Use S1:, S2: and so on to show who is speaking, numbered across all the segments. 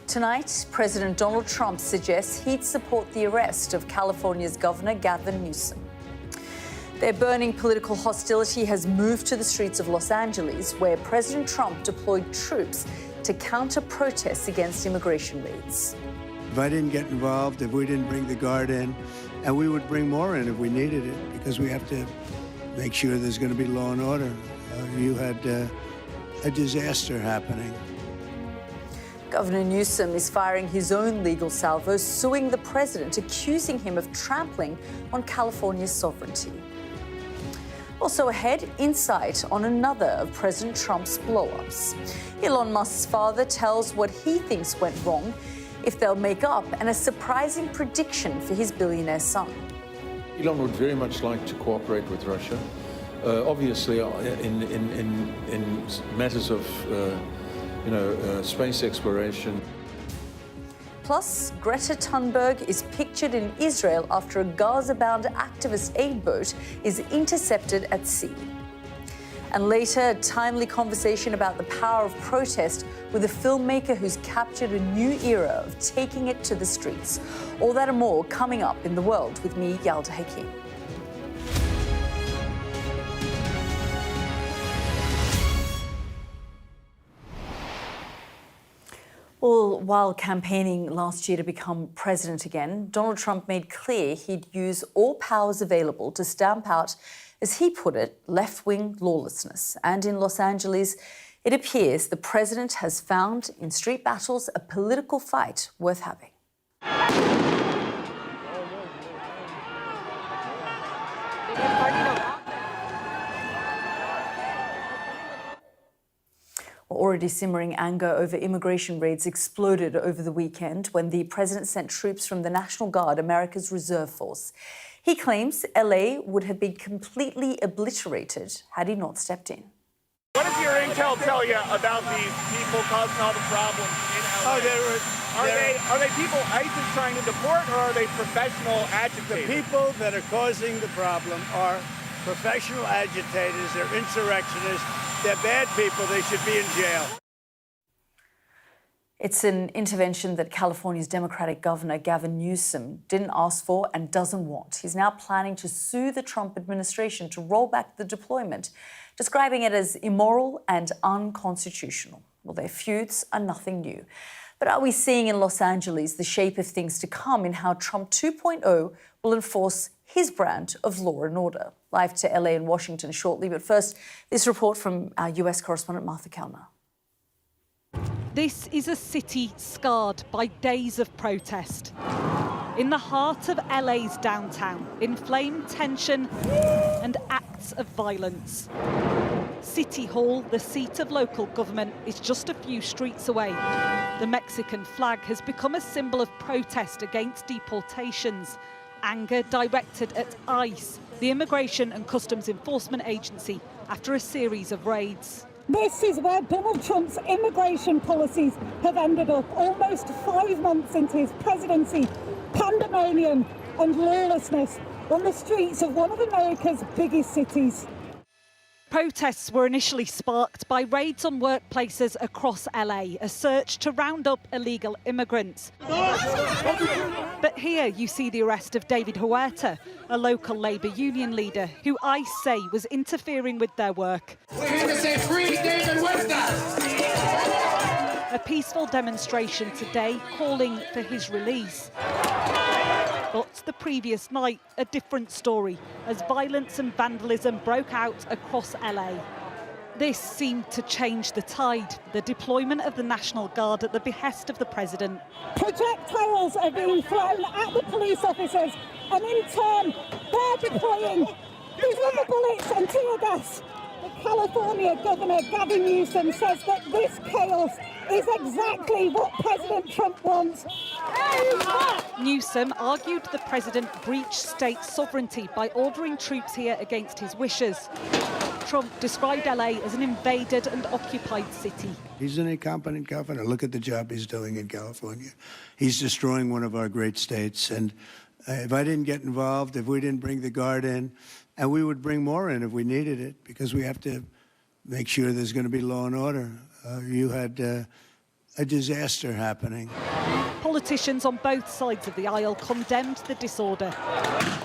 S1: Tonight, President Donald Trump suggests he'd support the arrest of California's Governor Gavin Newsom. Their burning political hostility has moved to the streets of Los Angeles, where President Trump deployed troops to counter protests against immigration raids.
S2: If I didn't get involved, if we didn't bring the guard in, and we would bring more in if we needed it, because we have to make sure there's going to be law and order. You had a disaster happening.
S1: Governor Newsom is firing his own legal salvo, suing the president, accusing him of trampling on California's sovereignty. Also ahead, insight on another of President Trump's blow-ups. Elon Musk's father tells what he thinks went wrong, if they'll make up, and a surprising prediction for his billionaire son.
S3: Elon would very much like to cooperate with Russia. Obviously, in matters of space exploration.
S1: Plus, Greta Thunberg is pictured in Israel after a Gaza-bound activist aid boat is intercepted at sea. And later, a timely conversation about the power of protest with a filmmaker who's captured a new era of taking it to the streets. All that and more coming up in The World with me, Yalda Hakim. Well, while campaigning last year to become president again, Donald Trump made clear he'd use all powers available to stamp out, as he put it, left-wing lawlessness. And in Los Angeles, it appears the president has found in street battles a political fight worth having. Already simmering anger over immigration raids exploded over the weekend when the president sent troops from the National Guard, America's reserve force. He claims LA would have been completely obliterated had he not stepped in.
S4: What does your intel tell you about these people causing all the problems in LA? Are they people ICE is trying to deport, or are they professional agitators?
S5: The people that are causing the problem are professional agitators. They're insurrectionists. They're bad people. They should be in jail.
S1: It's an intervention that California's Democratic Governor Gavin Newsom didn't ask for and doesn't want. He's now planning to sue the Trump administration to roll back the deployment, describing it as immoral and unconstitutional. Well, their feuds are nothing new. But are we seeing in Los Angeles the shape of things to come in how Trump 2.0 will enforce his brand of law and order? Live to LA and Washington shortly, but first, this report from our US correspondent Martha Kellner.
S6: This is a city scarred by days of protest. In the heart of LA's downtown, inflamed tension and acts of violence. City Hall, the seat of local government, is just a few streets away. The Mexican flag has become a symbol of protest against deportations. Anger directed at ICE, the Immigration and Customs Enforcement Agency, after a series of raids.
S7: This is where Donald Trump's immigration policies have ended up almost 5 months into his presidency. Pandemonium and lawlessness on the streets of one of America's biggest cities.
S6: Protests were initially sparked by raids on workplaces across LA, a search to round up illegal immigrants. But here you see the arrest of David Huerta, a local Labour union leader who ICE say was interfering with their work.
S8: We're here to say free David Huerta!
S6: A peaceful demonstration today calling for his release. But the previous night, a different story, as violence and vandalism broke out across LA. This seemed to change the tide, the deployment of the National Guard at the behest of the president.
S7: Projectiles are being thrown at the police officers, and in turn, they're deploying these rubber bullets and tear gas. The California Governor Gavin Newsom says that this chaos is exactly what President Trump wants.
S6: Newsom argued the president breached state sovereignty by ordering troops here against his wishes. Trump described LA as an invaded and occupied city.
S2: He's an incompetent governor. Look at the job he's doing in California. He's destroying one of our great states. And if I didn't get involved, if we didn't bring the guard in, and we would bring more in if we needed it, because we have to make sure there's going to be law and order. You had a disaster happening.
S6: Politicians on both sides of the aisle condemned the disorder.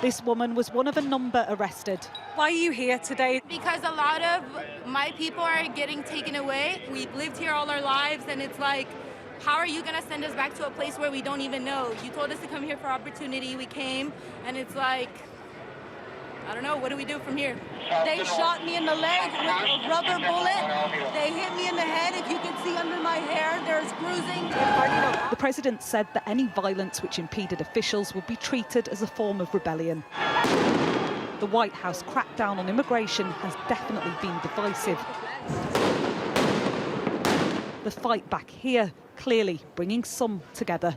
S6: This woman was one of a number arrested. Why are you here today?
S9: Because a lot of my people are getting taken away. We've lived here all our lives, and it's like, how are you going to send us back to a place where we don't even know? You told us to come here for opportunity. We came, and it's like, I don't know, what do we do from here?
S10: They shot me in the leg with a rubber bullet. They hit me in the head. If you can see under my hair, there's bruising.
S6: The president said that any violence which impeded officials would be treated as a form of rebellion. The White House crackdown on immigration has definitely been divisive. The fight back here clearly bringing some together.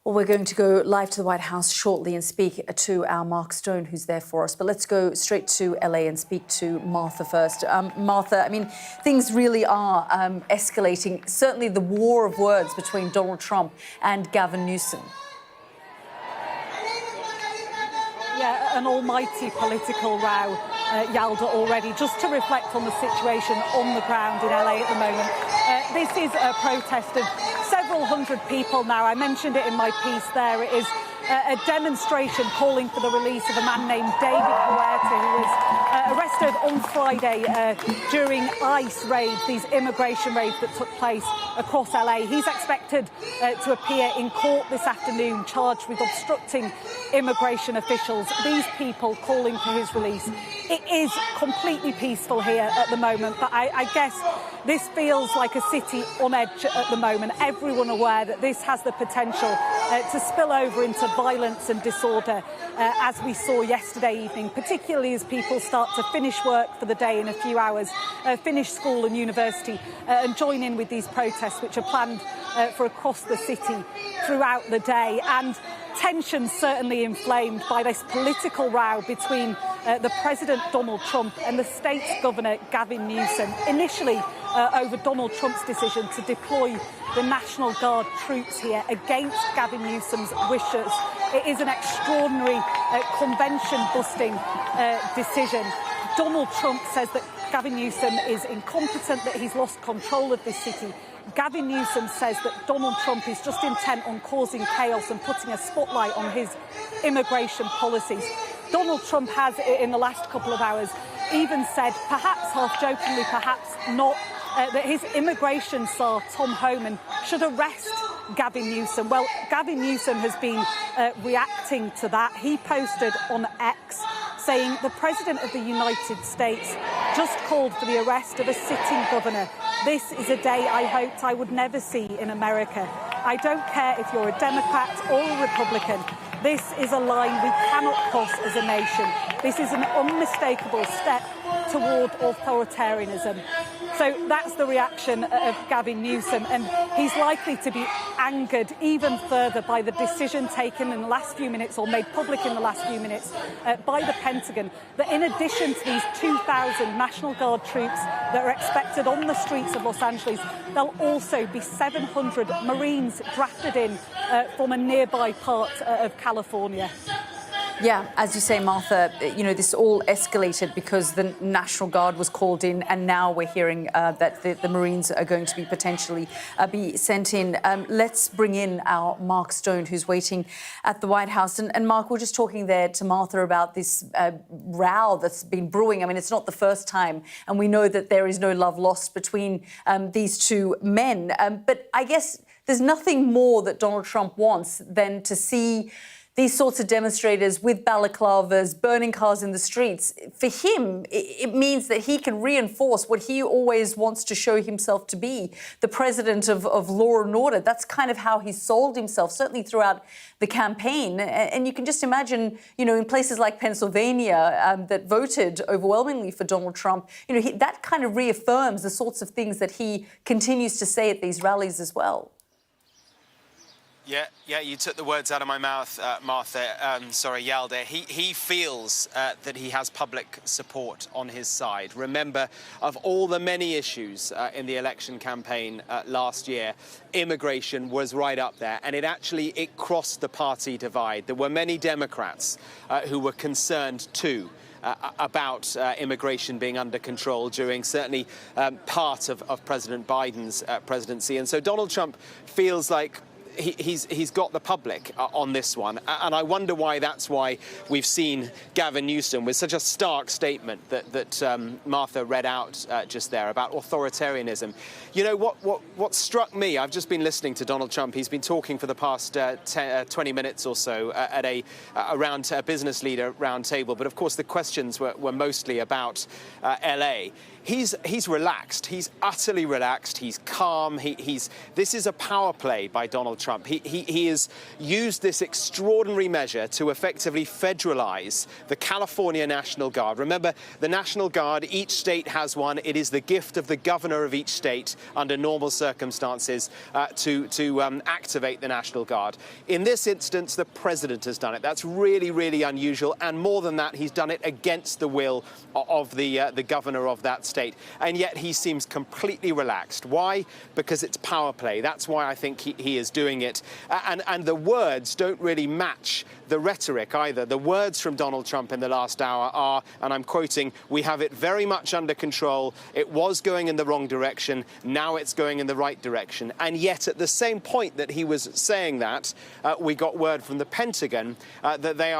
S1: Well, we're going to go live to the White House shortly and speak to our Mark Stone, who's there for us. But let's go straight to LA and speak to Martha first. Martha, I mean, things really are escalating. Certainly the war of words between Donald Trump and Gavin Newsom.
S6: Yeah, an almighty political row, Yalda, already. Just to reflect on the situation on the ground in LA at the moment, this is a protest of several hundred people now. I mentioned it in my piece there. It is a demonstration calling for the release of a man named David Huerta, who was arrested on Friday during ICE raids, these immigration raids that took place across LA. He's expected to appear in court this afternoon, charged with obstructing immigration officials. These people calling for his release. It is completely peaceful here at the moment, but I guess this feels like a city on edge at the moment. Everyone aware that this has the potential to spill over into violence and disorder, as we saw yesterday evening, particularly as people start to finish work for the day in a few hours, finish school and university, and join in with these protests which are planned for across the city throughout the day. And tensions certainly inflamed by this political row between the President Donald Trump and the state's Governor Gavin Newsom, initially over Donald Trump's decision to deploy the National Guard troops here against Gavin Newsom's wishes. It is an extraordinary convention-busting decision. Donald Trump says that Gavin Newsom is incompetent, that he's lost control of this city. Gavin Newsom says that Donald Trump is just intent on causing chaos and putting a spotlight on his immigration policies. Donald Trump has, in the last couple of hours, even said, perhaps half-jokingly, perhaps not, that his immigration czar, Tom Homan, should arrest Gavin Newsom. Well, Gavin Newsom has been reacting to that. He posted on X saying the President of the United States just called for the arrest of a sitting governor. This is a day I hoped I would never see in America. I don't care if you're a Democrat or a Republican. This is a line we cannot cross as a nation. This is an unmistakable step toward authoritarianism. So that's the reaction of Gavin Newsom, and he's likely to be angered even further by the decision taken in the last few minutes, or made public in the last few minutes, by the Pentagon, that in addition to these 2,000 National Guard troops that are expected on the streets of Los Angeles, there'll also be 700 Marines drafted in from a nearby part of California.
S1: Yeah, as you say, Martha, you know, this all escalated because the National Guard was called in, and now we're hearing that the Marines are going to be potentially be sent in. Let's bring in our Mark Stone, who's waiting at the White House. And Mark, we're just talking there to Martha about this row that's been brewing. I mean, it's not the first time, and we know that there is no love lost between these two men. But I guess there's nothing more that Donald Trump wants than to see these sorts of demonstrators with balaclavas, burning cars in the streets. For him, it means that he can reinforce what he always wants to show himself to be, the president of law and order. That's kind of how he sold himself, certainly throughout the campaign. And you can just imagine, you know, in places like Pennsylvania that voted overwhelmingly for Donald Trump, you know, that kind of reaffirms the sorts of things that he continues to say at these rallies as well.
S11: Yeah, you took the words out of my mouth, Martha. Yalda. He feels that he has public support on his side. Remember, of all the many issues in the election campaign last year, immigration was right up there, and it crossed the party divide. There were many Democrats who were concerned too about immigration being under control during certainly part of President Biden's presidency. And so Donald Trump feels like he's got the public on this one, and I wonder why that's why we've seen Gavin Newsom with such a stark statement that Martha read out just there about authoritarianism. You know, what struck me, I've just been listening to Donald Trump. He's been talking for the past 20 minutes or so at a business leader round table, but of course the questions were mostly about LA. He's relaxed. He's utterly relaxed. He's calm. This is a power play by Donald Trump. He has used this extraordinary measure to effectively federalize the California National Guard. Remember, the National Guard, each state has one. It is the gift of the governor of each state under normal circumstances to activate the National Guard. In this instance, the president has done it. That's really, really unusual. And more than that, he's done it against the will of the governor of that state. And yet he seems completely relaxed. Why? Because it's power play. That's why I think he is doing it. And the words don't really match the rhetoric either. The words from Donald Trump in the last hour are, and I'm quoting, "We have it very much under control. It was going in the wrong direction. Now it's going in the right direction." And yet at the same point that he was saying that, we got word from the Pentagon that they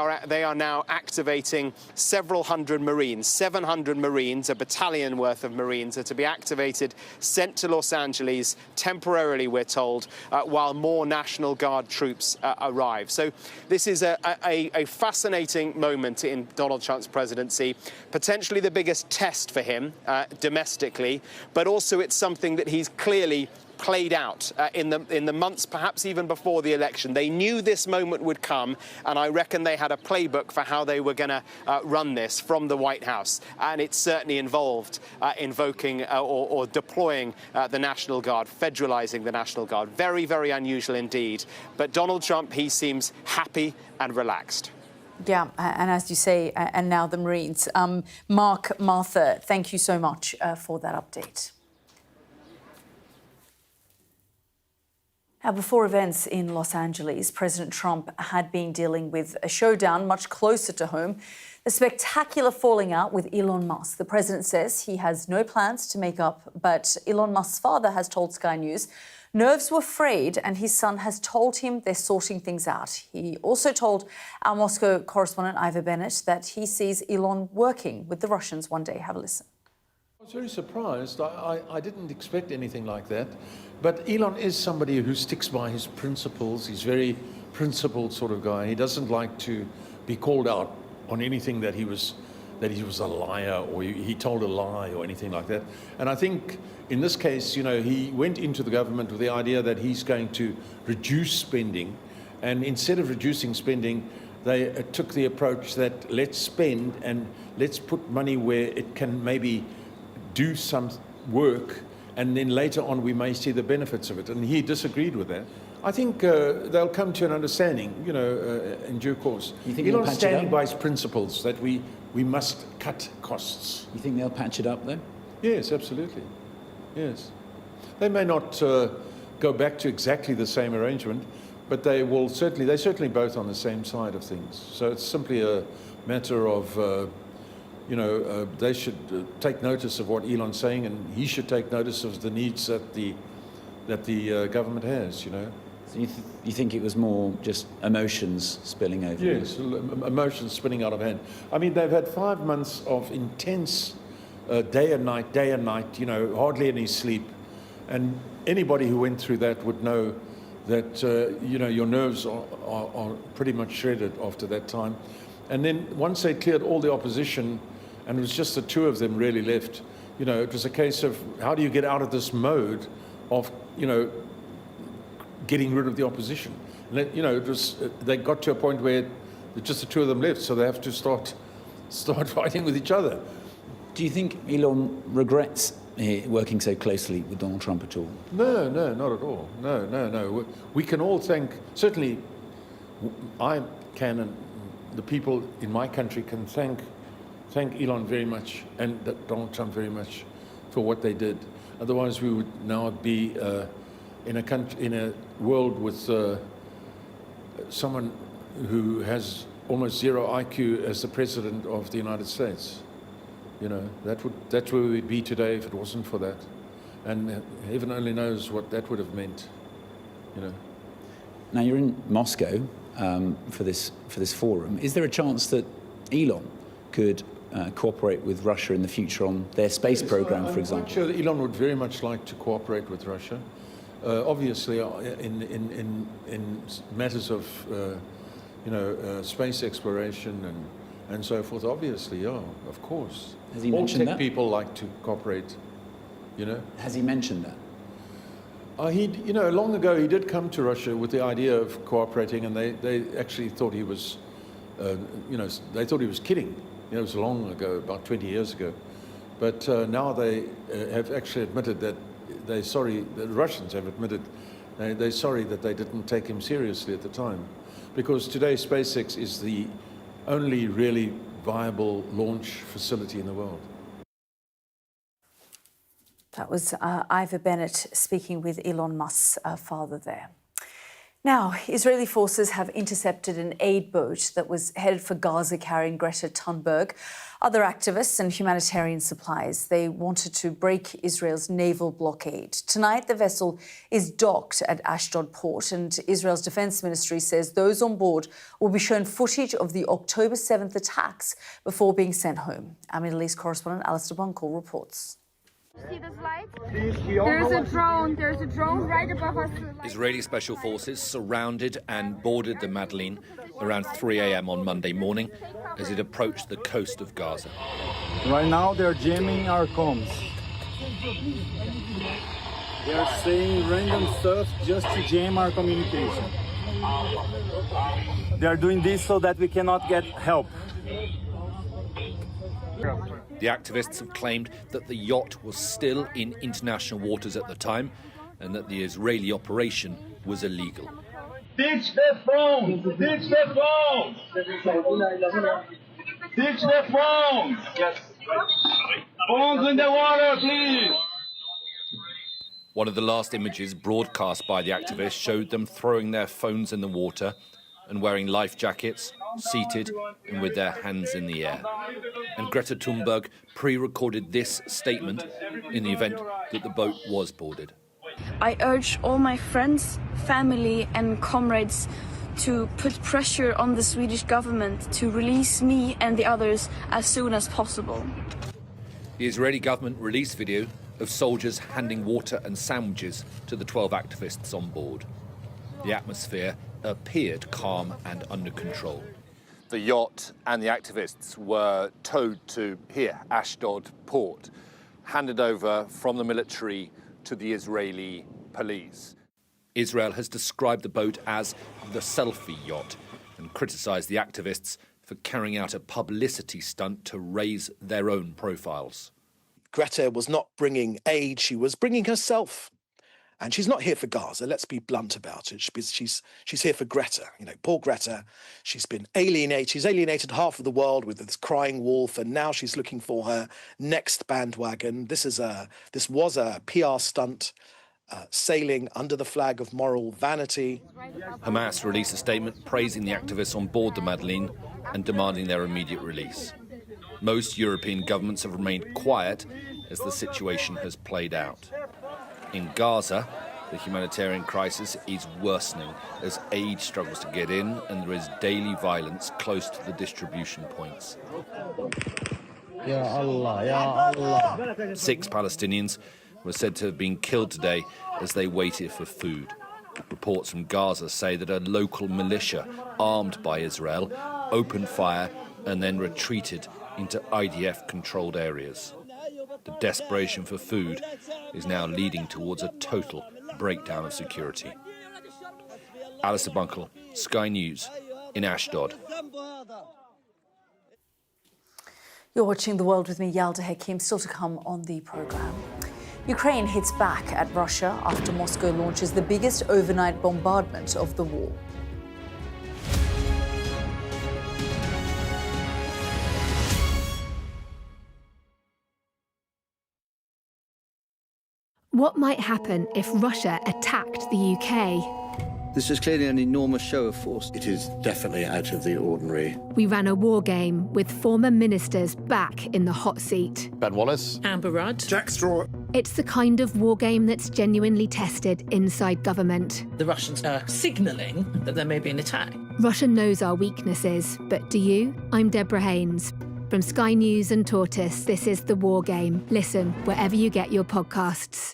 S11: are now activating several hundred Marines, 700 Marines, a battalion worth of Marines are to be activated, sent to Los Angeles temporarily, we're told, while more National Guard troops arrive. So this is a fascinating moment in Donald Trump's presidency, potentially the biggest test for him domestically, but also it's something that he's clearly played out in the months, perhaps even before the election. They knew this moment would come, and I reckon they had a playbook for how they were going to run this from the White House. And it certainly involved invoking or deploying the National Guard, federalizing the National Guard. Very, very unusual indeed. But Donald Trump, he seems happy and relaxed.
S1: Yeah, and as you say, and now the Marines. Mark, Martha, thank you so much for that update. Now, before events in Los Angeles, President Trump had been dealing with a showdown much closer to home, the spectacular falling out with Elon Musk. The president says he has no plans to make up, but Elon Musk's father has told Sky News nerves were frayed and his son has told him they're sorting things out. He also told our Moscow correspondent Ivor Bennett that he sees Elon working with the Russians one day. Have a listen.
S3: I was very surprised. I didn't expect anything like that. But Elon is somebody who sticks by his principles. He's a very principled sort of guy. He doesn't like to be called out on anything that he was a liar or he told a lie or anything like that. And I think in this case, you know, he went into the government with the idea that he's going to reduce spending. And instead of reducing spending, they took the approach that let's spend and let's put money where it can maybe do some work, and then later on we may see the benefits of it. And he disagreed with that. I think they'll come to an understanding, you know, in due course.
S12: You think
S3: Elon's standing by his principles that we must cut costs.
S12: You think they'll patch it up, though?
S3: Yes, absolutely. Yes. They may not go back to exactly the same arrangement, but they're certainly both on the same side of things. So it's simply a matter of they should take notice of what Elon's saying, and he should take notice of the needs that the government has, you know.
S12: So you think it was more just emotions spilling over?
S3: Yes, emotions spinning out of hand. I mean, they've had 5 months of intense day and night, you know, hardly any sleep. And anybody who went through that would know that, your nerves are pretty much shredded after that time. And then once they cleared all the opposition, and it was just the two of them really left, you know, it was a case of how do you get out of this mode of, you know, getting rid of the opposition. And then, you know, they got to a point where just the two of them left, so they have to start fighting with each other.
S12: Do you think Elon regrets working so closely with Donald Trump at all?
S3: No, not at all. No. We can all certainly I can, and the people in my country can thank Elon very much and Donald Trump very much for what they did. Otherwise, we would now be in a world with someone who has almost zero IQ as the President of the United States. You know, that's where we'd be today if it wasn't for that. And heaven only knows what that would have meant, you know.
S12: Now, you're in Moscow for this forum. Is there a chance that Elon could cooperate with Russia in the future on their space program, for example?
S3: I'm sure that Elon would very much like to cooperate with Russia. Obviously, in matters of space exploration and so forth. Obviously, yeah, of course.
S12: Has he mentioned that?
S3: All tech people like to cooperate. You know. Has
S12: he mentioned that?
S3: Long ago he did come to Russia with the idea of cooperating, and they actually thought he was, they thought he was kidding. It was long ago, about 20 years ago. But now they have actually admitted that they're sorry, the Russians have admitted they're sorry that they didn't take him seriously at the time. Because today SpaceX is the only really viable launch facility in the world.
S1: That was Ivor Bennett speaking with Elon Musk's father there. Now, Israeli forces have intercepted an aid boat that was headed for Gaza carrying Greta Thunberg, other activists and humanitarian supplies. They wanted to break Israel's naval blockade. Tonight, the vessel is docked at Ashdod port, and Israel's defense ministry says those on board will be shown footage of the October 7th attacks before being sent home. Our Middle East correspondent Alistair Bunkle reports.
S13: See this light? There's a drone right above us.
S14: Israeli special forces surrounded and boarded the Madeleine around 3 a.m. on Monday morning as it approached the coast of Gaza.
S15: Right now they're jamming our comms. They are saying random stuff just to jam our communication. They are doing this so that we cannot get help.
S14: The activists have claimed that the yacht was still in international waters at the time and that the Israeli operation was illegal.
S16: Ditch the phone! Ditch the phone! Ditch the phone! Yes. Phones in the water, please!
S14: One of the last images broadcast by the activists showed them throwing their phones in the water and wearing life jackets, seated and with their hands in the air. And Greta Thunberg pre-recorded this statement in the event that the boat was boarded.
S13: I urge all my friends, family and comrades to put pressure on the Swedish government to release me and the others as soon as possible.
S14: The Israeli government released video of soldiers handing water and sandwiches to the 12 activists on board. The atmosphere appeared calm and under control.
S17: The yacht and the activists were towed to here, Ashdod port, handed over from the military to the Israeli police.
S14: Israel has described the boat as the selfie yacht and criticised the activists for carrying out a publicity stunt to raise their own profiles.
S18: Greta was not bringing aid, she was bringing herself. And she's not here for Gaza, let's be blunt about it. She's here for Greta, poor Greta. She's alienated half of the world with this crying wolf, and now she's looking for her next bandwagon. This was a PR stunt, sailing under the flag of moral vanity.
S14: Hamas released a statement praising the activists on board the Madeleine and demanding their immediate release. Most European governments have remained quiet as the situation has played out. In Gaza, the humanitarian crisis is worsening as aid struggles to get in and there is daily violence close to the distribution points.
S15: Ya Allah, Ya Allah.
S14: 6 Palestinians were said to have been killed today as they waited for food. Reports from Gaza say that a local militia, armed by Israel, opened fire and then retreated into IDF-controlled areas. The desperation for food is now leading towards a total breakdown of security. Alistair Bunkle, Sky News, in Ashdod.
S1: You're watching The World with me, Yalda Hakim, still to come on the programme. Ukraine hits back at Russia after Moscow launches the biggest overnight bombardment of the war.
S19: What might happen if Russia attacked the UK? This is clearly an enormous show of force.
S20: It is definitely out of the ordinary.
S21: We ran a war game with former ministers back in the hot seat.
S17: Ben Wallace.
S22: Amber Rudd.
S20: Jack Straw.
S21: It's the kind of war game that's genuinely tested inside government.
S22: The Russians are signalling that there may be an attack.
S21: Russia knows our weaknesses, but do you? I'm Deborah Haynes. From Sky News and Tortoise, this is The War Game. Listen wherever you get your podcasts.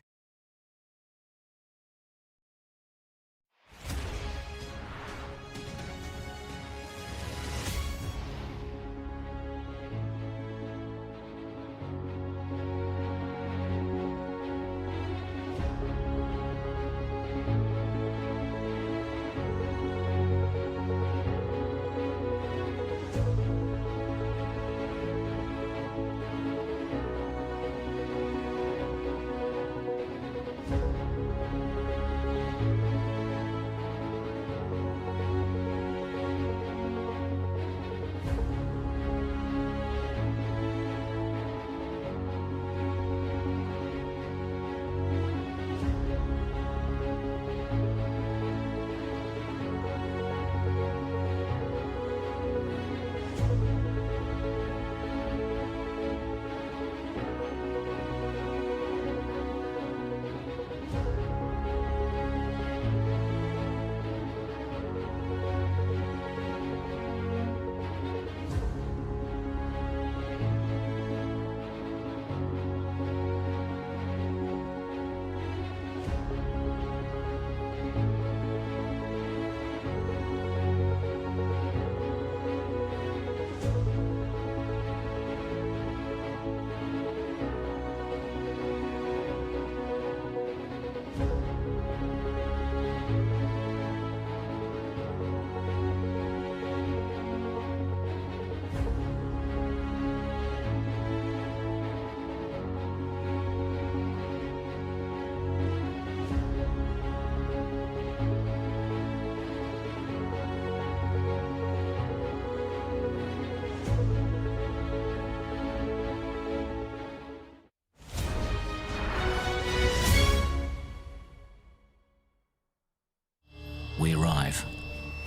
S23: We arrive.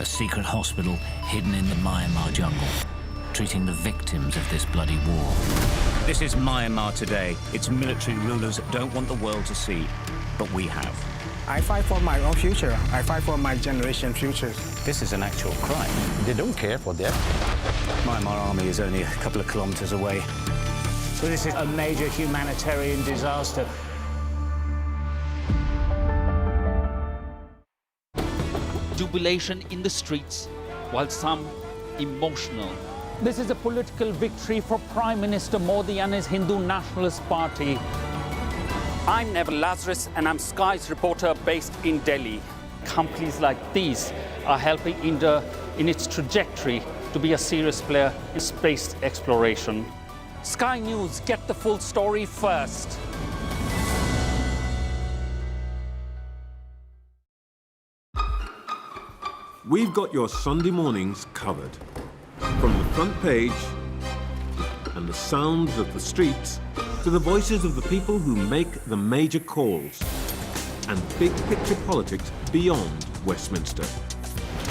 S23: A secret hospital hidden in the Myanmar jungle, treating the victims of this bloody war.
S24: This is Myanmar today. Its military rulers don't want the world to see, but we have.
S25: I fight for my own future. I fight for my generation's future.
S24: This is an actual crime.
S20: They don't care for that.
S24: Myanmar army is only a couple of kilometers away. So this is a major humanitarian disaster.
S26: Jubilation in the streets, while some emotional.
S27: This is a political victory for Prime Minister Modi and his Hindu Nationalist Party. I'm Neville Lazarus, and I'm Sky's reporter based in Delhi. Companies like these are helping India in its trajectory to be a serious player in space exploration. Sky News, get the full story first.
S28: We've got your Sunday mornings covered. From the front page and the sounds of the streets to the voices of the people who make the major calls and big picture politics beyond Westminster.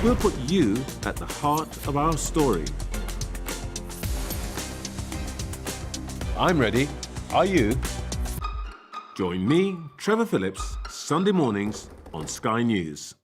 S28: We'll put you at the heart of our story.
S3: I'm ready. Are you?
S28: Join me, Trevor Phillips, Sunday mornings on Sky News.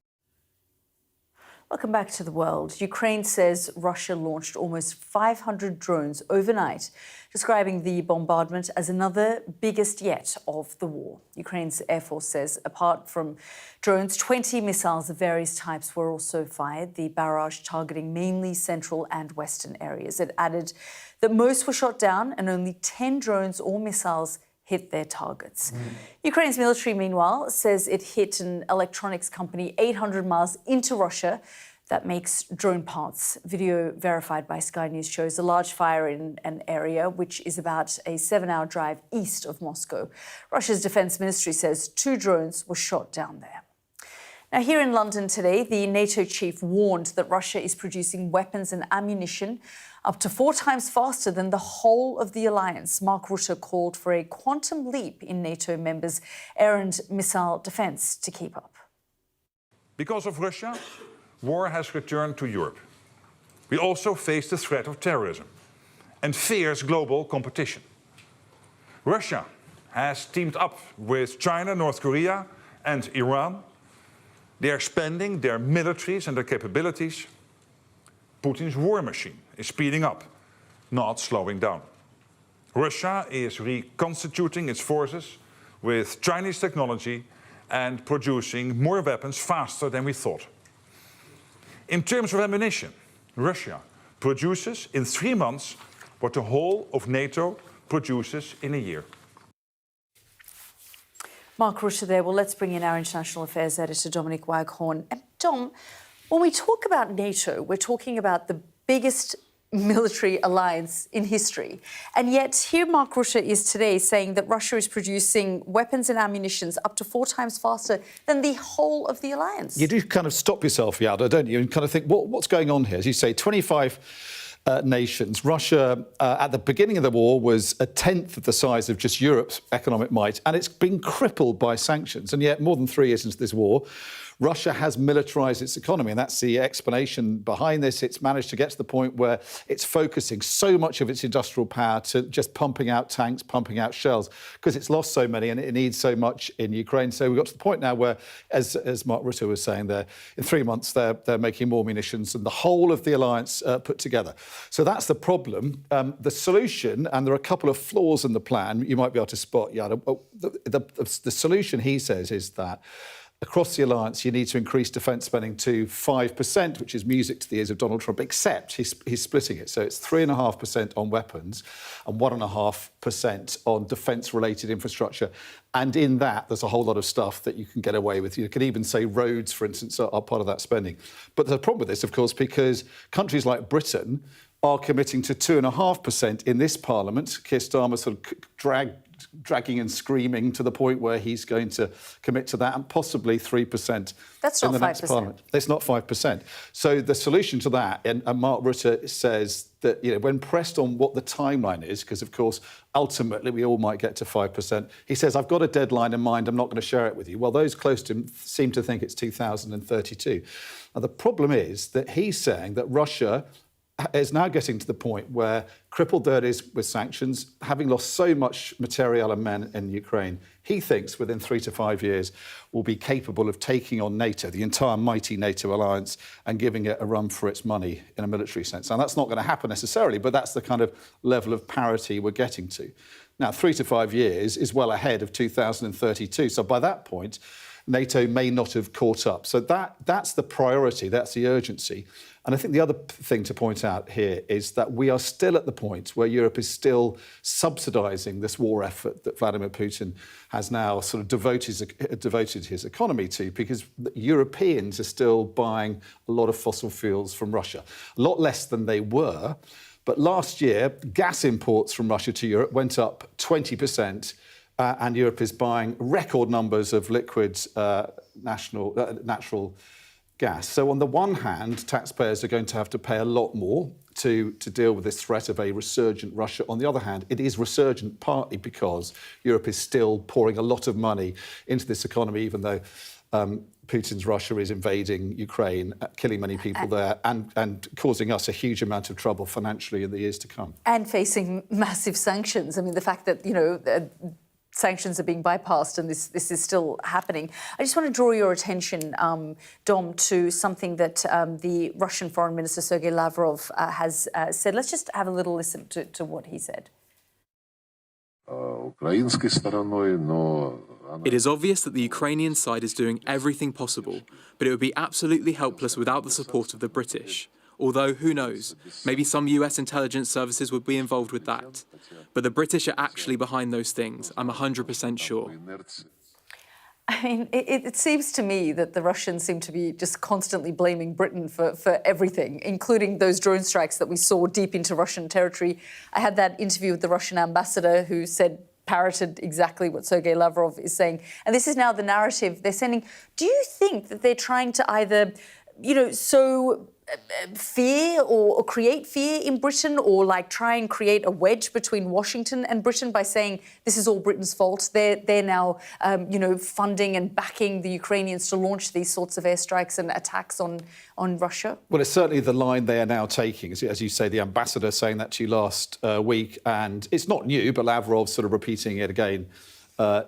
S1: Welcome back to The World. Ukraine says Russia launched almost 500 drones overnight, describing the bombardment as another biggest yet of the war. Ukraine's Air Force says apart from drones, 20 missiles of various types were also fired, the barrage targeting mainly central and western areas. It added that most were shot down and only 10 drones or missiles hit their targets. Ukraine's military, meanwhile, says it hit an electronics company 800 miles into Russia that makes drone parts. Video verified by Sky News shows a large fire in an area which is about a 7-hour drive east of Moscow. Russia's defense ministry says 2 drones were shot down there. Now, here in London today, the NATO chief warned that Russia is producing weapons and ammunition up to 4 times faster than the whole of the alliance. Mark Rutte called for a quantum leap in NATO members' air and missile defence to keep up.
S2: Because of Russia, war has returned to Europe. We also face the threat of terrorism and fierce global competition. Russia has teamed up with China, North Korea, and Iran. They are expanding their militaries and their capabilities. Putin's war machine is speeding up, not slowing down. Russia is reconstituting its forces with Chinese technology and producing more weapons faster than we thought. In terms of ammunition, Russia produces in 3 months what the whole of NATO produces in a year.
S1: Mark Rutte there. Well, let's bring in our international affairs editor, Dominic Waghorn. And Dom, when we talk about NATO, we're talking about the biggest military alliance in history. And yet here Mark Rutte is today saying that Russia is producing weapons and ammunitions up to 4 times faster than the whole of the alliance.
S4: You do kind of stop yourself, Yalda, don't you, and kind of think, what's going on here? As you say, 25 nations. Russia, at the beginning of the war, was a tenth of the size of just Europe's economic might, and it's been crippled by sanctions. And yet, more than 3 years into this war, Russia has militarised its economy, and that's the explanation behind this. It's managed to get to the point where it's focusing so much of its industrial power to just pumping out tanks, pumping out shells, because it's lost so many and it needs so much in Ukraine. So we've got to the point now where, as Mark Rutte was saying there, in 3 months they're making more munitions than the whole of the alliance put together. So that's the problem. The solution, and there are a couple of flaws in the plan you might be able to spot, Yalda. The solution, he says, is that across the alliance, you need to increase defence spending to 5%, which is music to the ears of Donald Trump, except he's splitting it. So it's 3.5% on weapons and 1.5% on defence-related infrastructure. And in that, there's a whole lot of stuff that you can get away with. You could even say roads, for instance, are part of that spending. But there's a problem with this, of course, because countries like Britain are committing to 2.5% in this parliament. Keir Starmer sort of dragging and screaming to the point where he's going to commit to that, and possibly 3%
S1: That's
S4: in
S1: not
S4: the next
S1: 5%.
S4: parliament. It's not 5%. So the solution to that, and Mark Rutte says that, you know, when pressed on what the timeline is, because of course ultimately we all might get to 5%, he says, I've got a deadline in mind, I'm not going to share it with you. Well, those close to him seem to think it's 2032. Now the problem is that he's saying that Russia is now getting to the point where, crippled though it is with sanctions, having lost so much material and men in Ukraine, he thinks within 3 to 5 years will be capable of taking on NATO, the entire mighty NATO alliance, and giving it a run for its money in a military sense. Now, that's not going to happen necessarily, but that's the kind of level of parity we're getting to. Now, 3 to 5 years is well ahead of 2032. So by that point, NATO may not have caught up. So that's the priority, that's the urgency. And I think the other thing to point out here is that we are still at the point where Europe is still subsidising this war effort that Vladimir Putin has now sort of devoted his economy to, because Europeans are still buying a lot of fossil fuels from Russia, a lot less than they were. But last year, gas imports from Russia to Europe went up 20%. And Europe is buying record numbers of liquid natural gas. So on the one hand, taxpayers are going to have to pay a lot more to deal with this threat of a resurgent Russia. On the other hand, it is resurgent partly because Europe is still pouring a lot of money into this economy, even though Putin's Russia is invading Ukraine, killing many people there, and causing us a huge amount of trouble financially in the years to come.
S1: And facing massive sanctions. I mean, the fact that, you know, sanctions are being bypassed and this is still happening. I just want to draw your attention, Dom, to something that the Russian Foreign Minister Sergei Lavrov has said. Let's just have a little listen to what he said.
S5: It is obvious that the Ukrainian side is doing everything possible, but it would be absolutely helpless without the support of the British. Although, who knows, maybe some US intelligence services would be involved with that. But the British are actually behind those things, I'm 100% sure.
S1: I mean, it seems to me that the Russians seem to be just constantly blaming Britain for everything, including those drone strikes that we saw deep into Russian territory. I had that interview with the Russian ambassador who parroted exactly what Sergei Lavrov is saying. And this is now the narrative they're sending. Do you think that they're trying to either, you know, sow fear or create fear in Britain, or like try and create a wedge between Washington and Britain by saying this is all Britain's fault? They're now, funding and backing the Ukrainians to launch these sorts of airstrikes and attacks on Russia?
S4: Well, it's certainly the line they are now taking. As you say, the ambassador saying that to you last week, and it's not new, but Lavrov's sort of repeating it again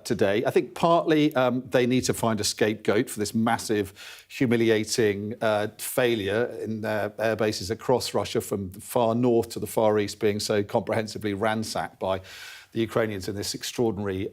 S4: today. I think partly they need to find a scapegoat for this massive, humiliating failure in their air bases across Russia, from the far north to the far east, being so comprehensively ransacked by the Ukrainians in this extraordinary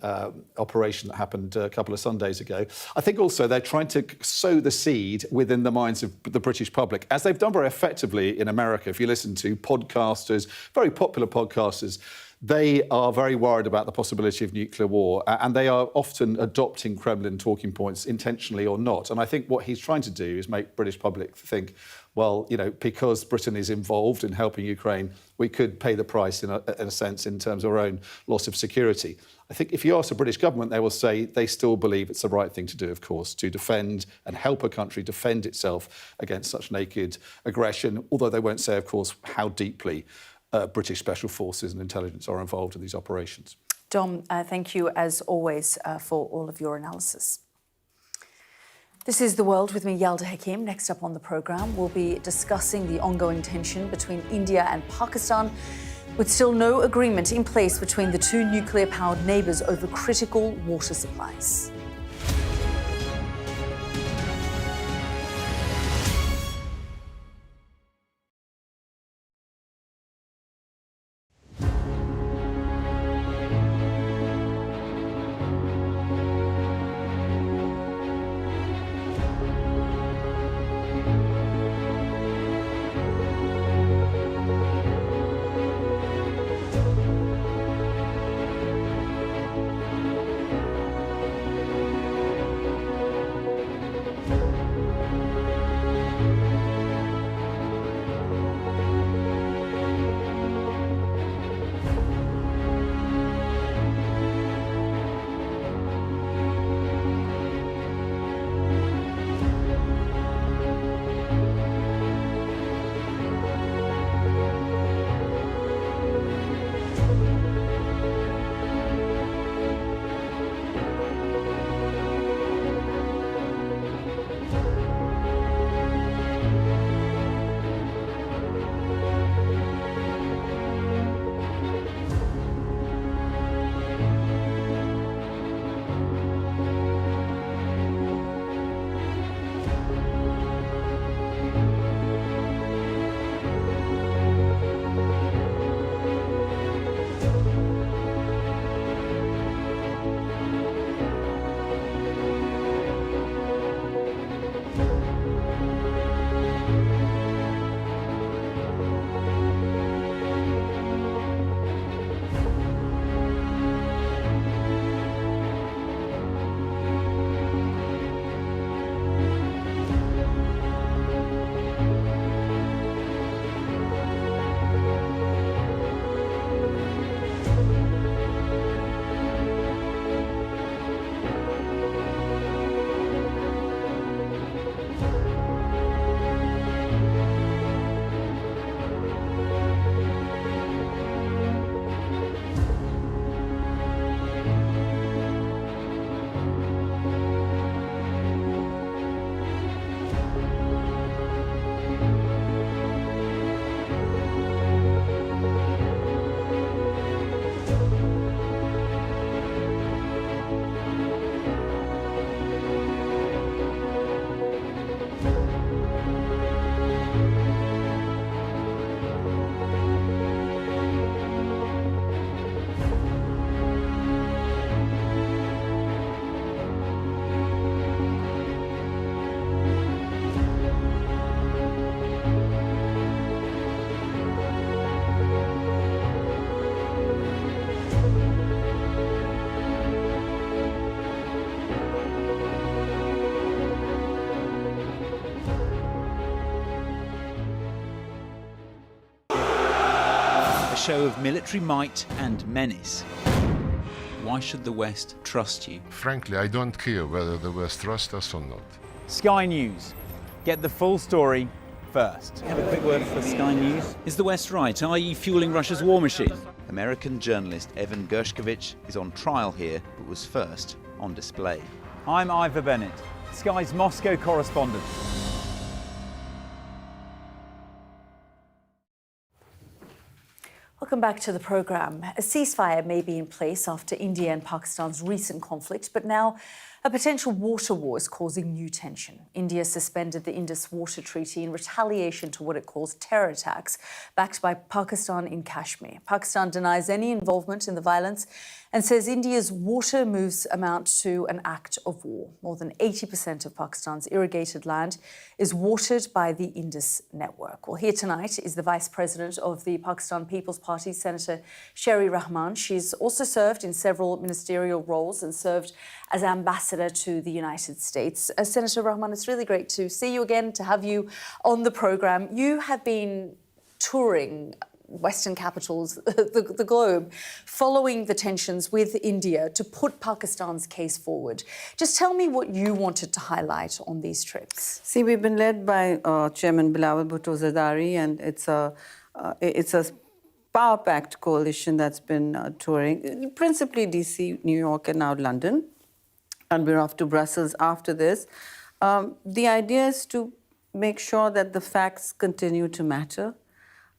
S4: operation that happened a couple of Sundays ago. I think also they're trying to sow the seed within the minds of the British public, as they've done very effectively in America. If you listen to podcasters, very popular podcasters, they are very worried about the possibility of nuclear war, and they are often adopting Kremlin talking points, intentionally or not. And I think what he's trying to do is make British public think, well, because Britain is involved in helping Ukraine, we could pay the price in a sense in terms of our own loss of security. I think if you ask the British government, they will say they still believe it's the right thing to do, of course, to defend and help a country defend itself against such naked aggression, although they won't say, of course, how deeply British special forces and intelligence are involved in these operations.
S1: Dom, thank you as always for all of your analysis. This is The World with me, Yalda Hakim. Next up on the programme, we'll be discussing the ongoing tension between India and Pakistan, with still no agreement in place between the two nuclear-powered neighbours over critical water supplies.
S26: show of military might and menace. Why should the West trust you?
S6: Frankly, I don't care whether the West trusts us or not.
S27: Sky News. Get the full story
S26: first. Have a quick word for Sky News. Is the West right? Are you fueling Russia's war machine? American journalist Evan Gershkovich is on trial here, but was first on display. I'm Ivor Bennett, Sky's Moscow correspondent.
S1: Welcome back to the programme. A ceasefire may be in place after India and Pakistan's recent conflict, but now a potential water war is causing new tension. India suspended the Indus Water Treaty in retaliation to what it calls terror attacks backed by Pakistan in Kashmir. Pakistan denies any involvement in the violence and says India's water moves amount to an act of war. More than 80% of Pakistan's irrigated land is watered by the Indus network. Well, here tonight is the Vice President of the Pakistan People's Party, Senator Sherry Rahman. She's also served in several ministerial roles and served as ambassador to the United States. Senator Rahman, it's really great to see you again, to have you on the programme. You have been touring Western capitals, the globe, following the tensions with India to put Pakistan's case forward. Just tell me what you wanted to highlight on these trips.
S6: See, we've been led by Chairman Bilawal Bhutto Zardari, and it's a power-packed coalition that's been touring, principally DC, New York, and now London. And we're off to Brussels after this. The idea is to make sure that the facts continue to matter,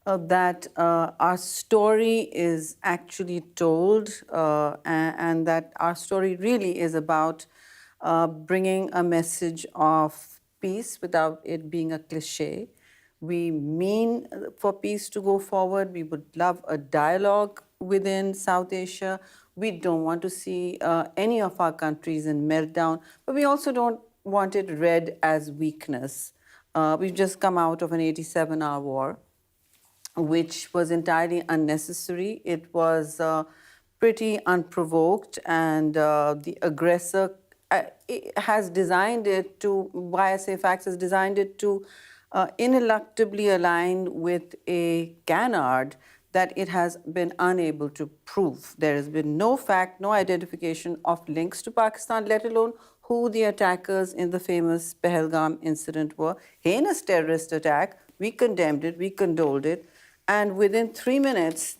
S6: that our story is actually told, and that our story really is about bringing a message of peace without it being a cliche. We mean for peace to go forward. We would love a dialogue within South Asia. We don't want to see any of our countries in meltdown, but we also don't want it read as weakness. We've just come out of an 87-hour war, which was entirely unnecessary. It was pretty unprovoked, and the aggressor has designed it to, YSA Facts has designed it to ineluctably align with a canard that it has been unable to prove. There has been no fact, no identification of links to Pakistan, let alone who the attackers in the famous Pahalgam incident were. Heinous terrorist attack. We condemned it, we condoled it. And within 3 minutes,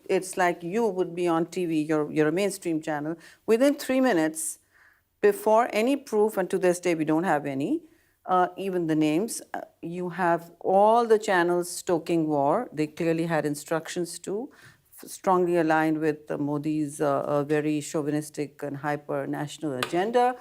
S6: it's like you would be on TV, you're a mainstream channel. Within 3 minutes, before any proof, and to this day we don't have any, even the names, you have all the channels stoking war. They clearly had instructions to, strongly aligned with Modi's very chauvinistic and hyper-national agenda.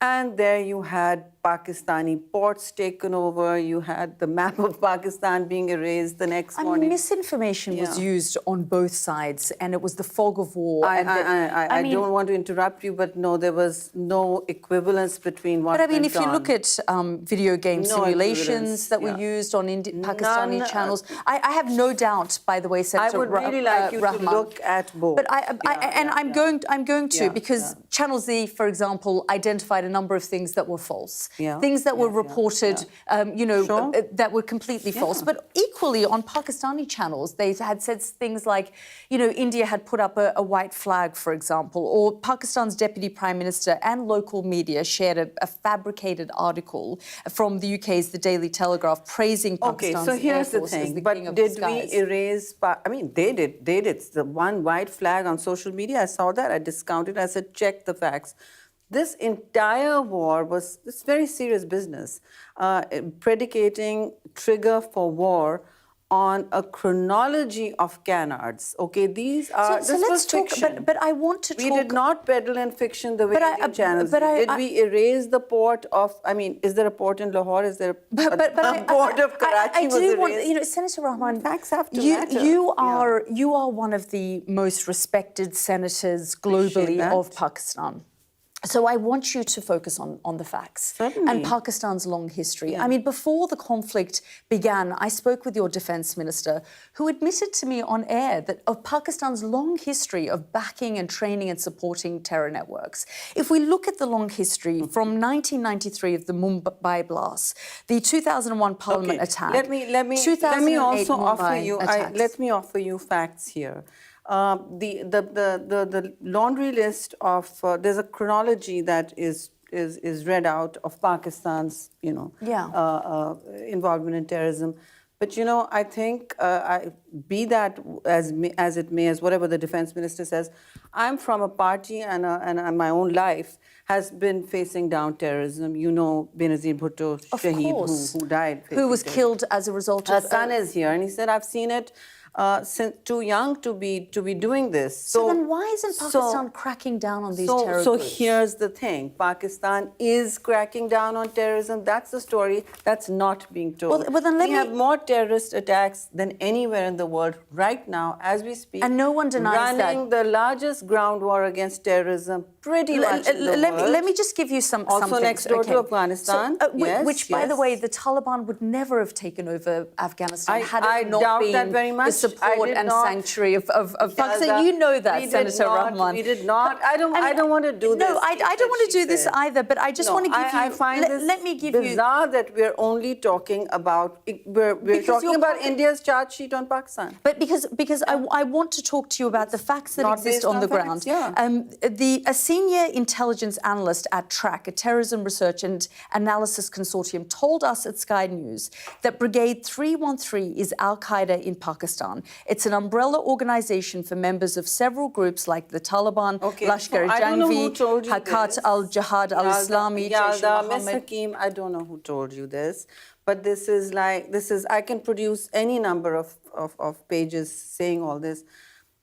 S6: And there you had Pakistani ports taken over. You had the map of Pakistan being erased the next morning.
S1: Misinformation was used on both sides, and it was the fog of war.
S6: I don't want to interrupt you, but no, there was no equivalence between what went on.
S1: If you look at video game simulations that were used on Pakistani channels, I have no doubt, by the way, Senator
S6: I would really like you
S1: Rahman,
S6: to look at both.
S1: But I'm going to, because Channel Z, for example, identified a number of things that were false. Things that were reported, that were completely false. But equally, on Pakistani channels, they had said things like, India had put up a white flag, for example, or Pakistan's Deputy Prime Minister and local media shared a fabricated article from the UK's The Daily Telegraph praising Pakistan's
S6: so here's
S1: Air Force
S6: the thing.
S1: as the
S6: But
S1: king of
S6: did
S1: the skies.
S6: we erase... they did. The one white flag on social media, I saw that. I discounted. I said, check the facts. This entire war was this very serious business, predicating trigger for war on a chronology of canards. Okay, these are...
S1: So let's talk, but I want to talk...
S6: We did not peddle in fiction the way Indian channels did. Did we erase the port of... is there a port in Lahore? Is there a port of Karachi?
S1: I do want... Senator Rahman...
S6: Facts have to matter.
S1: You are one of the most respected senators globally of Pakistan. So I want you to focus on the facts and Pakistan's long history. I mean, before the conflict began, I spoke with your defence minister, who admitted to me on air that of Pakistan's long history of backing and training and supporting terror networks. If we look at the long history from 1993 of the Mumbai blasts, the 2001 Parliament attack,
S6: let me also offer you facts here. The laundry list of there's a chronology that is is read out of Pakistan's, involvement in terrorism. But, I think, be that as it may, as whatever the defense minister says, I'm from a party and my own life has been facing down terrorism. Benazir Bhutto, Shaheed, who died.
S1: Who was killed as a result of...
S6: Her son is here, and he said, I've seen it since too young to be doing this.
S1: So then why isn't Pakistan cracking down on these terror
S6: So
S1: groups?
S6: here's the thing. Pakistan is cracking down on terrorism. That's the story that's not being told.
S1: Well, then
S6: we have more terrorist attacks than anywhere in the world right now as we speak.
S1: And no one denies that.
S6: Running the largest ground war against terrorism pretty much in the world.
S1: Let me just give you something.
S6: Also next door to Afghanistan.
S1: Which, by the way, the Taliban would never have taken over Afghanistan had
S6: I
S1: it not
S6: doubt
S1: been
S6: that very much.
S1: the support and sanctuary of Pakistan. You know that, Senator Rahman.
S6: We did not. I don't want to do this.
S1: No, I don't want to do this either, but I just want to give you...
S6: I find
S1: let me give you...
S6: bizarre that we're only talking about... We're talking about India's charge sheet on Pakistan.
S1: But because I want to talk to you about the facts that exist on the ground. A senior intelligence analyst at TRAC, a terrorism research and analysis consortium, told us at Sky News that Brigade 313 is Al-Qaeda in Pakistan. It's an umbrella organisation for members of several groups like the Taliban, Lashkar-e-Jhangvi, Hakat al-Jihad al-Islami,
S6: Yalda, Ms. Hakim, I don't know who told you this, but this is, I can produce any number of pages saying all this.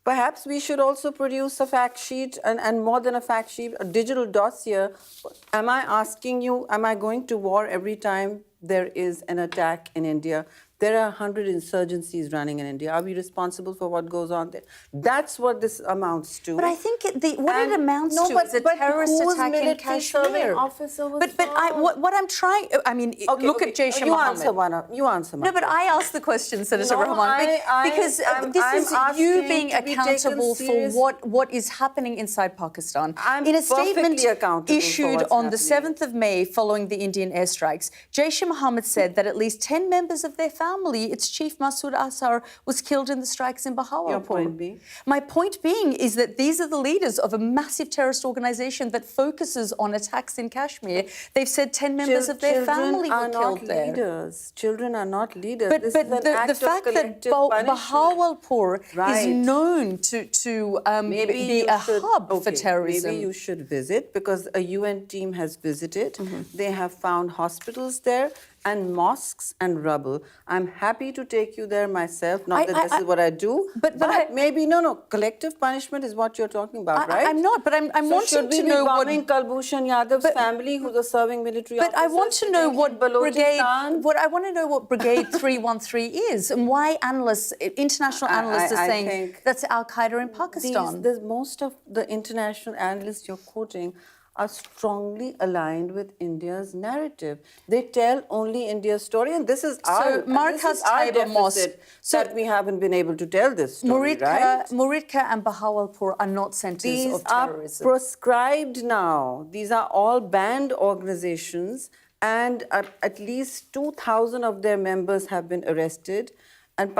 S6: Perhaps we should also produce a fact sheet, and more than a fact sheet, a digital dossier. Am I asking you, am I going to war every time there is an attack in India? There are 100 insurgencies running in India. Are we responsible for what goes on there? That's what this amounts to.
S1: But I think what it amounts to is a terrorist attack in Kashmir. What I'm trying... I mean, look at Jaish Mohammed.
S6: You answer one.
S1: No, but I asked the question, Senator Rahman, because this is you being accountable for what is happening inside Pakistan.
S6: In
S1: a statement issued on the 7th of May following the Indian airstrikes, Jaish Mohammed said that at least 10 members of their family, its chief Masood Azhar, was killed in the strikes in Bahawalpur.
S6: Your point being?
S1: My point being is that these are the leaders of a massive terrorist organisation that focuses on attacks in Kashmir. They've said 10 members of their family were killed there.
S6: Children are not leaders.
S1: But the fact that Bahawalpur is known to be a hub for terrorism.
S6: Maybe you should visit, because a UN team has visited. They have found hospitals there and mosques and rubble. I'm happy to take you there myself. Not that this is what I do, but maybe collective punishment is what you're talking about, right?
S1: I'm not, but I'm wanting to know what
S6: Kulbhushan Yadav's family, who's a serving military officer.
S1: But I want to know what brigade. I want to know what Brigade 313 is, and why international analysts are saying that's Al Qaeda in Pakistan.
S6: Most of the international analysts you're quoting are strongly aligned with India's narrative. They tell only India's story, and this is our deficit that we haven't been able to tell this story, right?
S1: Muridka and Bahawalpur are not centres of terrorism.
S6: These are proscribed now. These are all banned organizations, and at least 2,000 of their members have been arrested. And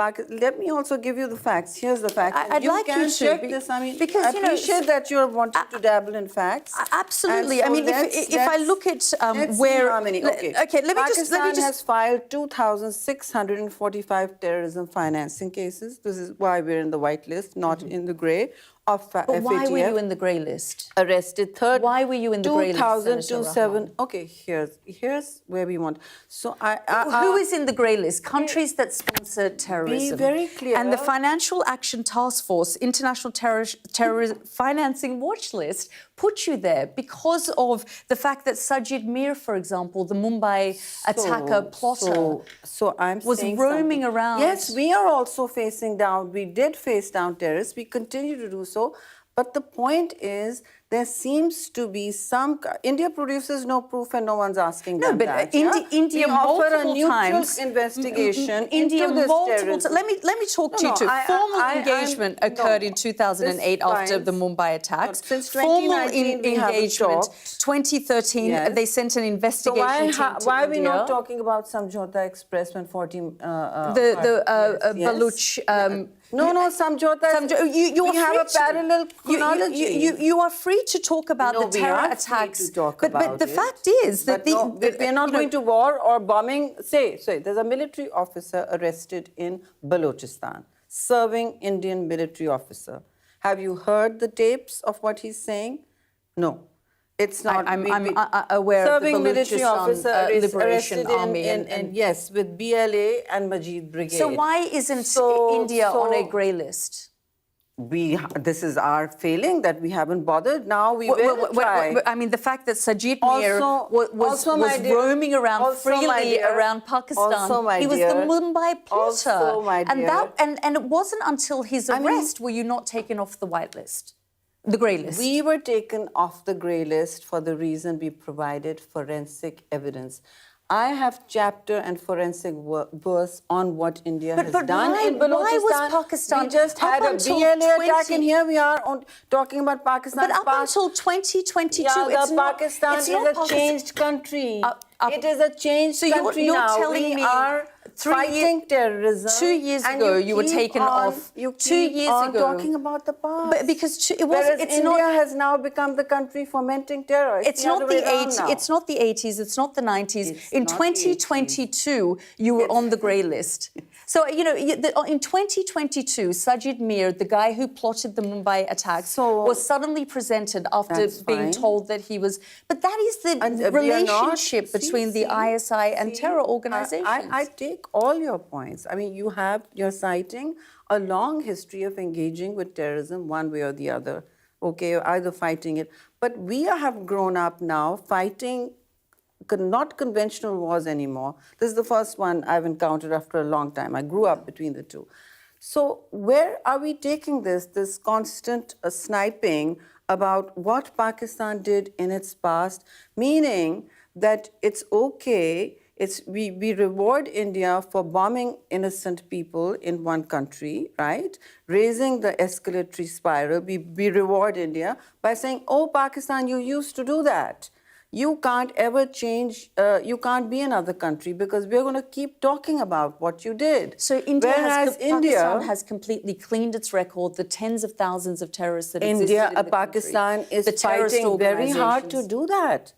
S6: let me also give you the facts. Here's the facts.
S1: I'd like you to
S6: check this. I mean, because I appreciate that you're wanting to dabble in facts.
S1: Absolutely.
S6: So
S1: I mean, if I look at where...
S6: how many. Okay, let me just... Pakistan has filed 2,645 terrorism financing cases. This is why we're in the white list, not in the grey.
S1: But why were you in the grey list?
S6: Arrested third.
S1: Why were you in the grey list,
S6: 2007. Okay, here's where we want. So
S1: who is in the grey list? Countries that sponsor terrorism.
S6: Be very clear.
S1: And the Financial Action Task Force International Terrorism Financing Watch List put you there because of the fact that Sajid Mir, for example, the Mumbai attacker plotter, was roaming around.
S6: Yes, we are also facing down. We did face down terrorists. We continue to do so. But the point is, there seems to be some... India produces no proof and no one's asking them that.
S1: India multiple times...
S6: investigation
S1: India
S6: into this
S1: multiple times... Let me talk to you too. Formal engagement occurred in 2008 after the Mumbai attacks.
S6: Since 2019,
S1: Formal engagement, 2013, they sent an investigation team to
S6: why are we
S1: India.
S6: not talking about Samjhauta Express when 40...
S1: the Baluch...
S6: No, Samjhota. We have a parallel chronology.
S1: You are free to talk about the terror attacks, but the fact is that
S6: we're not going to war or bombing. Say, there's a military officer arrested in Balochistan, serving Indian military officer. Have you heard the tapes of what he's saying? No. It's not.
S1: I'm aware of the
S6: serving military officer
S1: Liberation Army,
S6: and yes, with BLA and Majid Brigade.
S1: So why isn't India on a grey list?
S6: This is our failing that we haven't bothered. Now we will try.
S1: I mean, the fact that Sajid Mir was roaming around freely around Pakistan. He was the Mumbai plotter, and it wasn't until his arrest were you not taken off the white list. The grey list.
S6: We were taken off the grey list for the reason we provided forensic evidence. I have chapter and forensic verse on what India has done in Balochistan.
S1: Why was Pakistan?
S6: We just had a BLA attack, and here we are talking about Pakistan.
S1: But up until 2022,
S6: Pakistan is a changed country. It is a changed country
S1: you're
S6: now.
S1: Telling me
S6: are fighting terrorism.
S1: 2 years ago, you were taken off. 2 years ago,
S6: talking about the past.
S1: But because
S6: India has now become the country fomenting terror.
S1: It's not the 80s. It's not the 80s. It's not the 90s. In 2022, you were on the grey list. So in 2022, Sajid Mir, the guy who plotted the Mumbai attacks, was suddenly presented after being told that he was. But that is the relationship between the ISI and terror organizations.
S6: I take all your points. I mean, you're citing a long history of engaging with terrorism one way or the other. Okay, either fighting it. But we have grown up now fighting not conventional wars anymore. This is the first one I've encountered after a long time. I grew up between the two. So where are we taking this constant sniping about what Pakistan did in its past, meaning that it's okay, we reward India for bombing innocent people in one country, right? Raising the escalatory spiral, we reward India by saying, oh, Pakistan, you used to do that. You can't ever change, you can't be another country because we're going to keep talking about what you did.
S1: So Pakistan has completely cleaned its record, the tens of thousands of terrorists that existed in the
S6: Pakistan
S1: country,
S6: is fighting very hard to do that.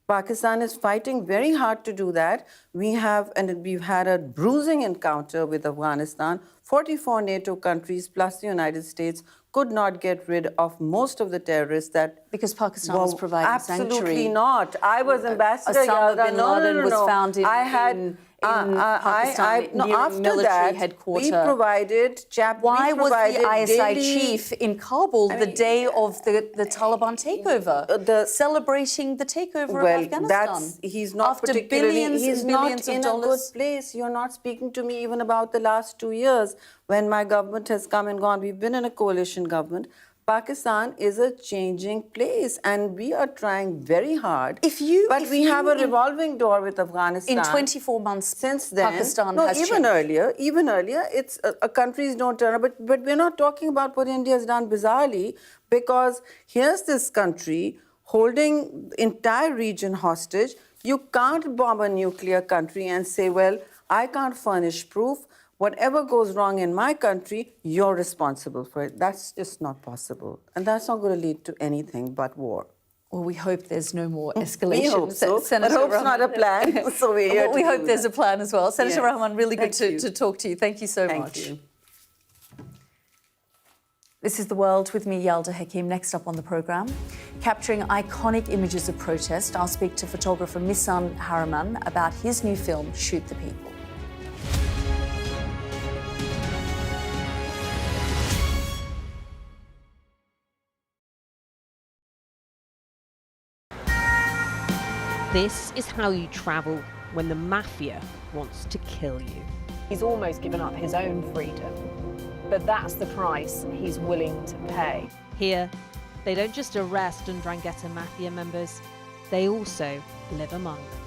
S6: Pakistan is fighting very hard to do that. We've had a bruising encounter with Afghanistan. 44 NATO countries plus the United States could not get rid of most of the terrorists that...
S1: Because Pakistan was providing sanctuary.
S6: Absolutely not. I was ambassador,
S1: Osama
S6: Yalda.
S1: bin Laden was found in Pakistan near military headquarters.
S6: We provided...
S1: Why was the ISI chief in Kabul the day of the Taliban takeover, celebrating the takeover of Afghanistan?
S6: He's not particularly... He's not in a good place. You're not speaking to me even about the last 2 years when my government has come and gone. We've been in a coalition government. Pakistan is a changing place, and we are trying very hard. But we have a revolving door with Afghanistan.
S1: In 24 months
S6: since then,
S1: Pakistan has
S6: even
S1: changed.
S6: Even earlier, it's countries don't turn up. But we're not talking about what India has done bizarrely, because here's this country holding entire region hostage. You can't bomb a nuclear country and say, well, I can't furnish proof. Whatever goes wrong in my country, you're responsible for it. That's just not possible. And that's not going to lead to anything but war.
S1: Well, we hope there's no more escalation.
S6: We hope so, but hope's not a plan, so we're here
S1: we hope there's a plan as well. Senator Rahman, really good to talk to you. Thank you so much.
S6: Thank you.
S1: This is The World with me, Yalda Hakim. Next up on the programme, capturing iconic images of protest, I'll speak to photographer Misan Haraman about his new film, Shoot the People.
S7: This is how you travel when the mafia wants to kill you.
S8: He's almost given up his own freedom, but that's the price he's willing to pay.
S7: Here, they don't just arrest and Ndrangheta mafia members, they also live among them.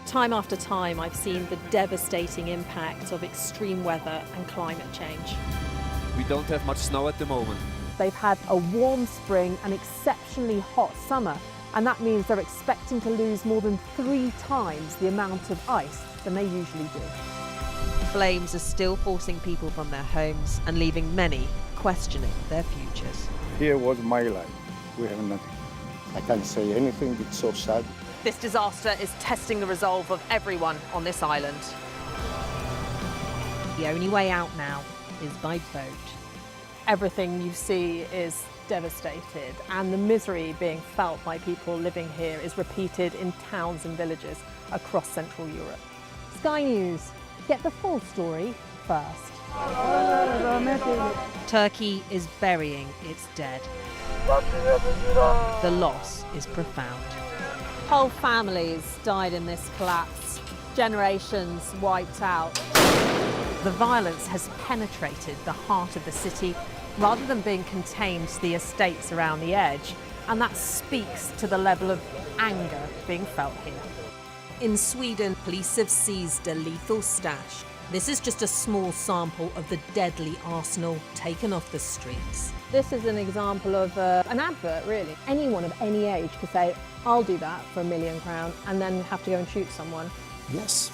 S8: Time after time, I've seen the devastating impact of extreme weather and climate change.
S9: We don't have much snow at the moment.
S8: They've had a warm spring and exceptionally hot summer, and that means they're expecting to lose more than 3 times the amount of ice than they usually do.
S7: flames are still forcing people from their homes and leaving many questioning their futures.
S25: Here was my life. We have nothing. I can't say anything. It's so sad.
S8: This disaster is testing the resolve of everyone on this island.
S7: The only way out now is by boat.
S8: Everything you see is devastated, and the misery being felt by people living here is repeated in towns and villages across Central Europe.
S7: Sky News, get the full story first. Turkey is burying its dead. The loss is profound.
S8: Whole families died in this collapse, generations wiped out.
S7: The violence has penetrated the heart of the city rather than being contained to the estates around the edge, and that speaks to the level of anger being felt here. In Sweden, police have seized a lethal stash. This is just a small sample of the deadly arsenal taken off the streets.
S8: This is an example of an advert, really. Anyone of any age could say, I'll do that for £1 million, and then have to go and shoot someone.
S20: Yes.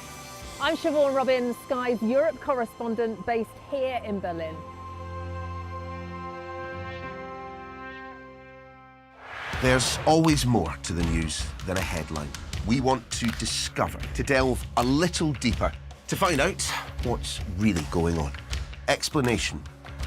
S8: I'm Siobhan Robbins, Sky's Europe correspondent based here in Berlin.
S10: There's always more to the news than a headline. We want to discover, to delve a little deeper, to find out what's really going on. Explanation,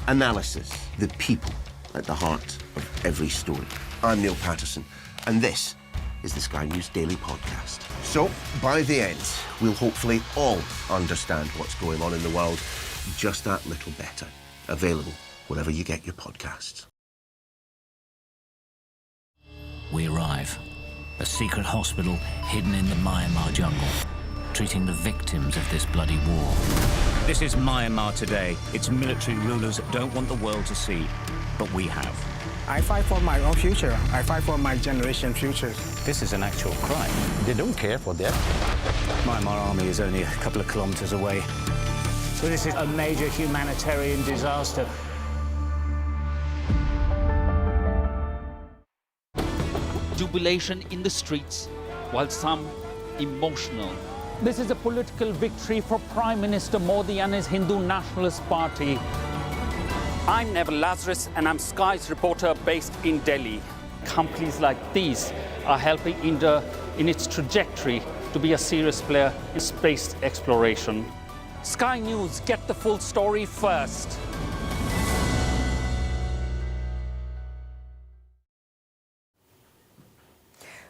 S10: analysis, the people at the heart of every story. I'm Neil Patterson, and this is the Sky News Daily Podcast. So, by the end, we'll hopefully all understand what's going on in the world just that little better. Available wherever you get your podcasts.
S23: We arrive. A secret hospital hidden in the Myanmar jungle, treating the victims of this bloody war.
S24: This is Myanmar today. Its military rulers don't want the world to see, but we have.
S25: I fight for my own future. I fight for my generation's future.
S24: This is an actual crime.
S20: They don't care for that.
S24: Myanmar army is only a couple of kilometers away. So this is a major humanitarian disaster.
S27: Jubilation in the streets, while some emotional. This is a political victory for Prime Minister Modi and his Hindu Nationalist Party. I'm Neville Lazarus, and I'm Sky's reporter based in Delhi. Companies like these are helping India in its trajectory to be a serious player in space exploration. Sky News, get the full story first.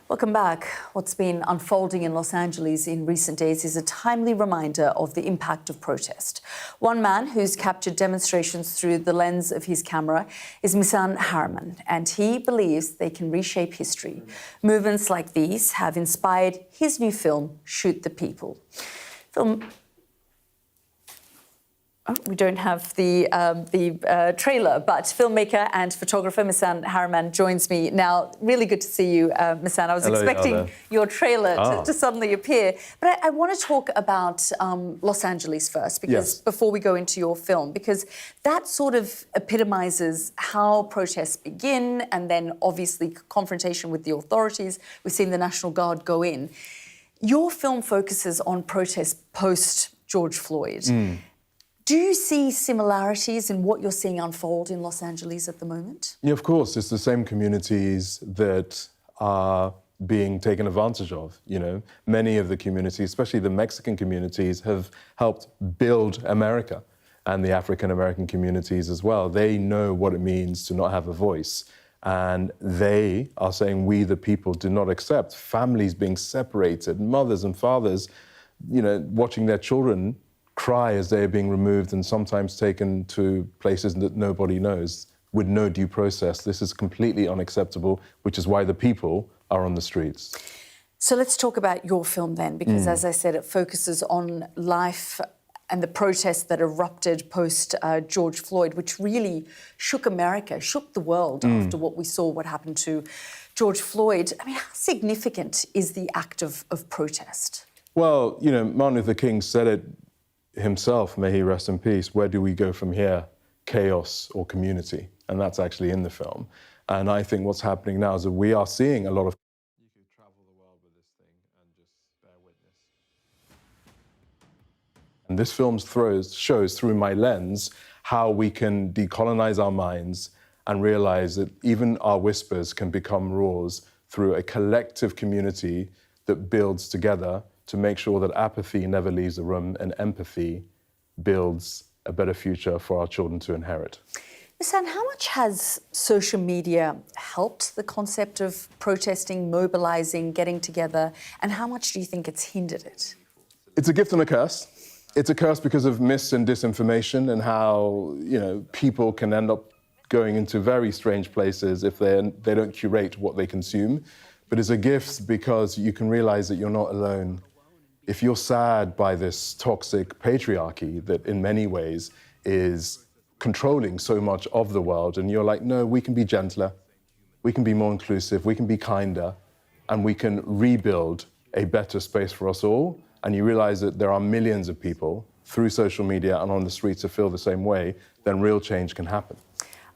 S1: Welcome back. What's been unfolding in Los Angeles in recent days is a timely reminder of the impact of protest. One man who's captured demonstrations through the lens of his camera is Misan Harriman, and he believes they can reshape history. Movements like these have inspired his new film, Shoot the People. We don't have the trailer, but filmmaker and photographer Misan Harriman joins me now. Really good to see you, Misan. I was expecting
S11: Yalda.
S1: your trailer to suddenly appear. But I want to talk about Los Angeles first, because before we go into your film, because that sort of epitomizes how protests begin and then obviously confrontation with the authorities. We've seen the National Guard go in. Your film focuses on protests post George Floyd. Do you see similarities in what you're seeing unfold in Los Angeles at the moment?
S11: Yeah, of course. It's the same communities that are being taken advantage of, you know. Many of the communities, especially the Mexican communities, have helped build America, and the African-American communities as well. They know what it means to not have a voice. And they are saying, we the people do not accept families being separated, mothers and fathers, you know, watching their children cry as they are being removed and sometimes taken to places that nobody knows with no due process. This is completely unacceptable, which is why the people are on the streets.
S1: So let's talk about your film then, because as I said, it focuses on life and the protests that erupted post George Floyd, which really shook America, shook the world after what happened to George Floyd. I mean, how significant is the act of protest?
S11: Well, you know, Martin Luther King said it himself, may he rest in peace. Where do we go from here? Chaos or community? And that's actually in the film. And I think what's happening now is that we are seeing a lot of... You could travel the world with this thing and just bear witness. And this film shows through my lens how we can decolonize our minds and realize that even our whispers can become roars through a collective community that builds together to make sure that apathy never leaves the room and empathy builds a better future for our children to inherit.
S1: Nissan, how much has social media helped the concept of protesting, mobilising, getting together, and how much do you think it's hindered it?
S11: It's a gift and a curse. It's a curse because of mis and disinformation and how, people can end up going into very strange places if they don't curate what they consume. But it's a gift because you can realise that you're not alone. If you're sad by this toxic patriarchy that in many ways is controlling so much of the world, and you're like, no, we can be gentler, we can be more inclusive, we can be kinder, and we can rebuild a better space for us all. And you realize that there are millions of people through social media and on the streets who feel the same way, then real change can happen.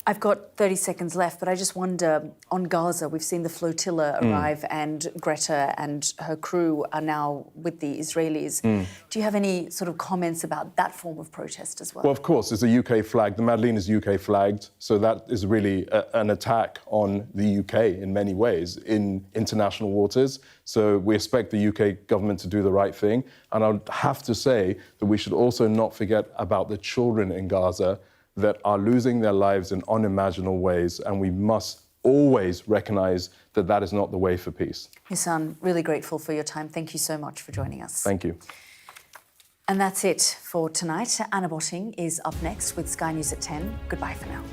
S1: I've got 30 seconds left, but I just wonder, on Gaza, we've seen the flotilla arrive and Greta and her crew are now with the Israelis. Do you have any sort of comments about that form of protest as well?
S11: Well, of course, there's a UK flag. The Madeleine is UK flagged, so that is really an attack on the UK in many ways in international waters. So we expect the UK government to do the right thing. And I would have to say that we should also not forget about the children in Gaza that are losing their lives in unimaginable ways, and we must always recognise that that is not the way for peace.
S1: Nissan, really grateful for your time. Thank you so much for joining us.
S11: Thank you.
S1: And that's it for tonight. Anna Botting is up next with Sky News at 10. Goodbye for now.